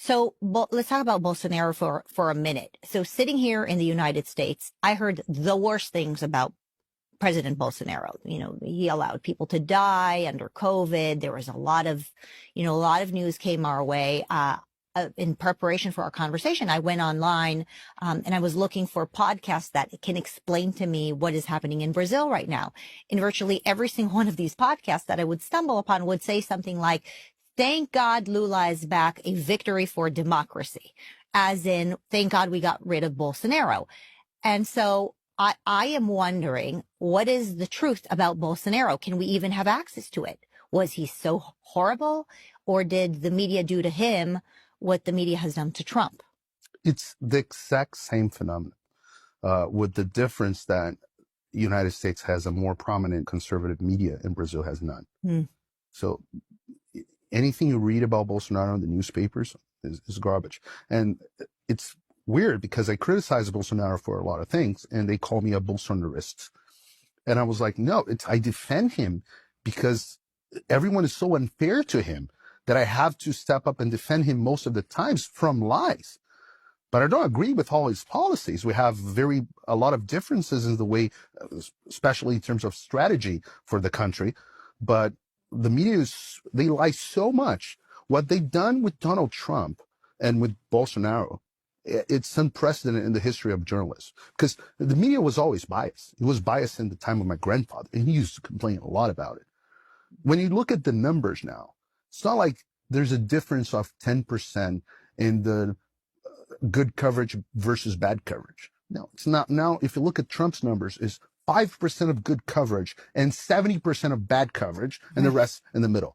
So let's talk about Bolsonaro for a minute. So sitting here in the United States, I heard the worst things about President Bolsonaro. He allowed people to die under COVID. There was a lot of news came our way. In preparation for our conversation, I went online and I was looking for podcasts that can explain to me what is happening in Brazil right now. In virtually every single one of these podcasts that I would stumble upon would say something like, "Thank God Lula is back, a victory for democracy," as in, thank God we got rid of Bolsonaro. And so I am wondering, what is the truth about Bolsonaro? Can we even have access to it? Was he so horrible, or did the media do to him what the media has done to Trump? It's the exact same phenomenon, with the difference that the United States has a more prominent conservative media and Brazil has none. So anything you read about Bolsonaro in the newspapers is garbage. And it's weird because I criticize Bolsonaro for a lot of things and they call me a Bolsonarist. And I was like, no, I defend him because everyone is so unfair to him that I have to step up and defend him most of the times from lies. But I don't agree with all his policies. We have a lot of differences in the way, especially in terms of strategy for the country. But the media, they lie so much. What they've done with Donald Trump and with Bolsonaro, it's unprecedented in the history of journalists, because the media was always biased. It was biased in the time of my grandfather, and he used to complain a lot about it. When you look at the numbers now, it's not like there's a difference of 10% in the good coverage versus bad coverage. No, it's not. Now, if you look at Trump's numbers, is 5% of good coverage and 70% of bad coverage, and the rest in the middle.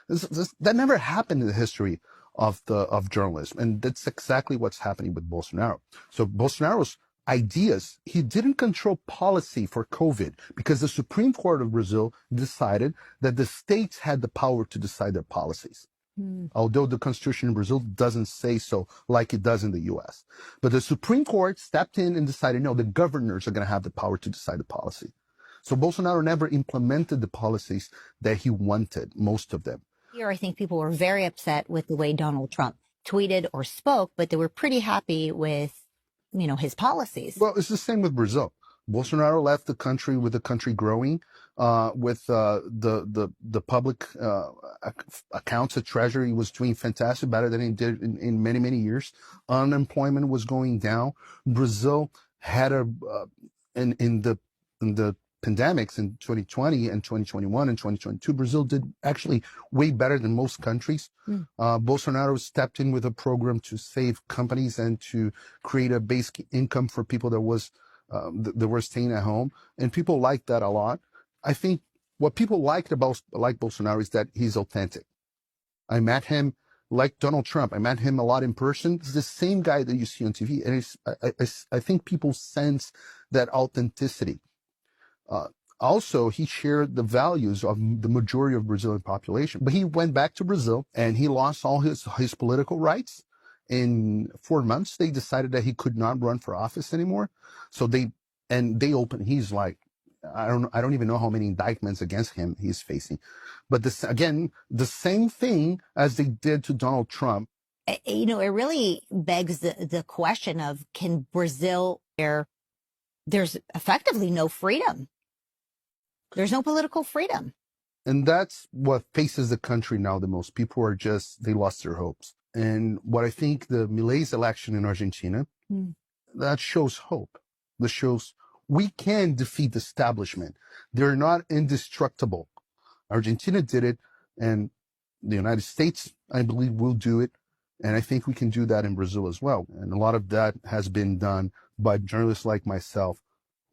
That never happened in the history of journalism, and that's exactly what's happening with Bolsonaro. So Bolsonaro's ideas, he didn't control policy for COVID because the Supreme Court of Brazil decided that the states had the power to decide their policies. Although the constitution in Brazil doesn't say so like it does in the US. But the Supreme Court stepped in and decided, no, the governors are going to have the power to decide the policy. So Bolsonaro never implemented the policies that he wanted, most of them. Here, I think people were very upset with the way Donald Trump tweeted or spoke, but they were pretty happy with, his policies. Well, it's the same with Brazil. Bolsonaro left the country with the country growing, with the public accounts at Treasury was doing fantastic, better than it did in many, many years. Unemployment was going down. Brazil had in the pandemics in 2020 and 2021 and 2022, Brazil did actually way better than most countries. Bolsonaro stepped in with a program to save companies and to create a basic income for people that were staying at home, and people liked that a lot. I think what people liked about Bolsonaro is that he's authentic. I met him, like Donald Trump, I met him a lot in person. He's the same guy that you see on TV, and I think people sense that authenticity. Also, he shared the values of the majority of Brazilian population, but he went back to Brazil and he lost all his political rights. In 4 months, they decided that he could not run for office anymore. So he's like, I don't even know how many indictments against him he's facing. But the same thing as they did to Donald Trump. It really begs the question of, can Brazil, where there's effectively no freedom? There's no political freedom. And that's what faces the country now the most. People are they lost their hopes. And what I think the Milei's election in Argentina, that shows hope. That shows we can defeat the establishment. They're not indestructible. Argentina did it, and the United States, I believe, will do it. And I think we can do that in Brazil as well. And a lot of that has been done by journalists like myself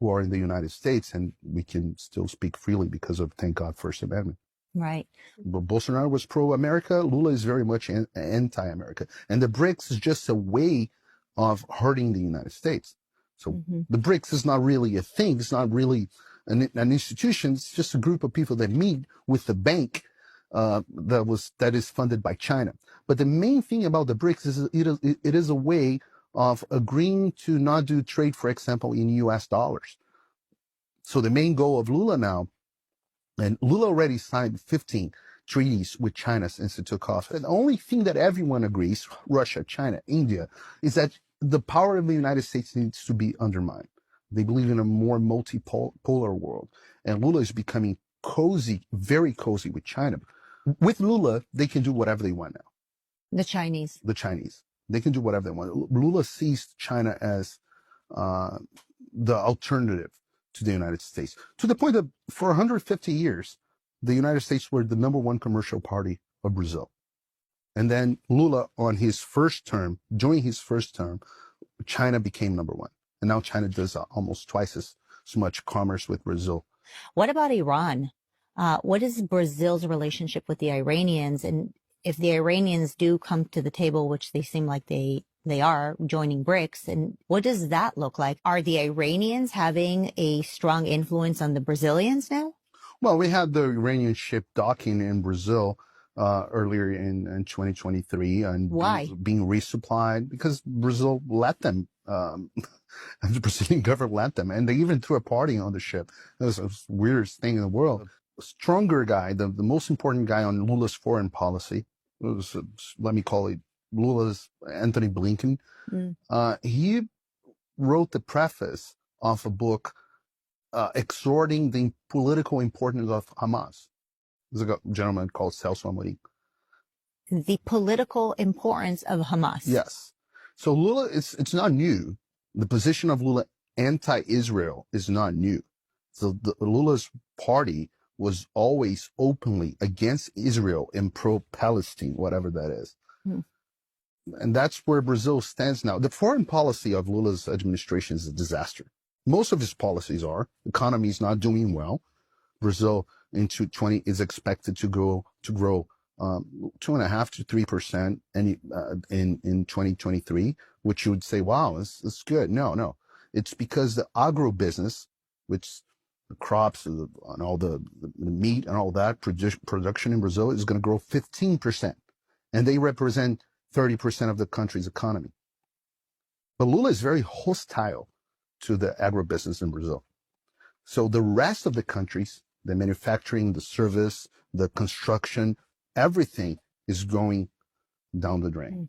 who are in the United States, and we can still speak freely because of, thank God, First Amendment. Right. But Bolsonaro was pro-America. Lula is very much anti-America. And the BRICS is just a way of hurting the United States. So the BRICS is not really a thing. It's not really an institution. It's just a group of people that meet with the bank that is funded by China. But the main thing about the BRICS is it is a way of agreeing to not do trade, for example, in US dollars. So the main goal of Lula now, and Lula already signed 15 treaties with China since it took off. And the only thing that everyone agrees, Russia, China, India, is that the power of the United States needs to be undermined. They believe in a more multipolar world. And Lula is becoming cozy, very cozy with China. With Lula, they can do whatever they want now. The Chinese. They can do whatever they want. Lula sees China as the alternative to the United States, to the point that for 150 years, the United States were the number one commercial party of Brazil. And then Lula, on his first term, during his first term, China became number one. And now China does almost twice as much commerce with Brazil. What about Iran? What is Brazil's relationship with the Iranians? And if the Iranians do come to the table, which they seem like they are, joining BRICS, and what does that look like? Are the Iranians having a strong influence on the Brazilians now? Well, we had the Iranian ship docking in Brazil earlier in 2023. And why? Being resupplied because Brazil let them. The Brazilian government let them. And they even threw a party on the ship. It was the weirdest thing in the world. The stronger guy, the most important guy on Lula's foreign policy, was, let me call it Lula's Anthony Blinken. He wrote the preface of a book exhorting the political importance of Hamas. There's a gentleman called Celso Amorim. The political importance of Hamas. Yes. So Lula, it's not new. The position of Lula anti-Israel is not new. So Lula's party was always openly against Israel and pro-Palestine, whatever that is. And that's where Brazil stands now. The foreign policy of Lula's administration is a disaster. Most of his policies are. The economy is not doing well. Brazil in 2020 is expected to grow 2.5% to 3% in 2023, which you would say, wow, it's good. No. It's because the agribusiness, which the crops and all the meat and all that production in Brazil is going to grow 15%. And they represent 30% of the country's economy. But Lula is very hostile to the agribusiness in Brazil. So the rest of the countries, the manufacturing, the service, the construction, everything is going down the drain.